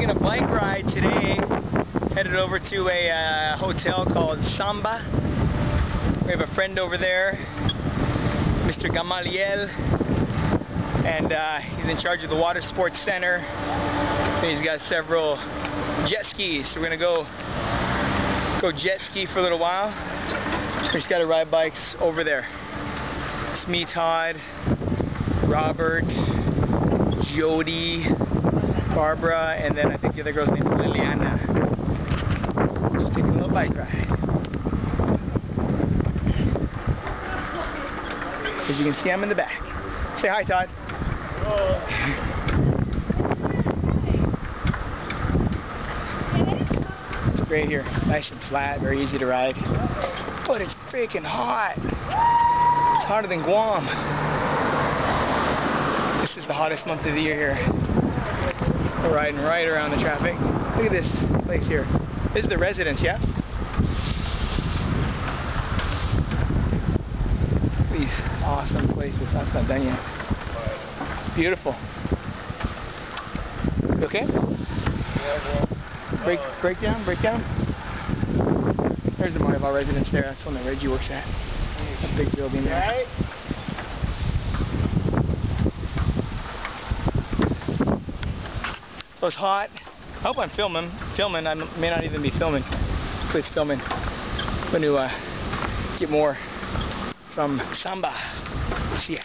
taking a bike ride today, headed over to a hotel called Samba. We have a friend over there, Mr. Gamaliel, and he's in charge of the water sports center. And he's got several jet skis, so we're gonna go jet ski for a little while. We just gotta ride bikes over there. It's me, Todd, Robert, Jody, Barbara, and then I think the other girl's name is Liliana. Just taking a little bike ride. As you can see, I'm in the back. Say hi, Todd. It's great here. Nice and flat, very easy to ride. But it's freaking hot. It's hotter than Guam. This is the hottest month of the year here. We're riding right around the traffic. Look at this place here. This is the residence, yeah? These awesome places. That's not done yet. Beautiful. You okay? Break down. There's the Marvel residence there. That's one that Reggie works at. A big building there. So it's hot. I hope I'm filming. I may not even be filming. Hopefully it's filming. I'm going to get more from Samba. See ya.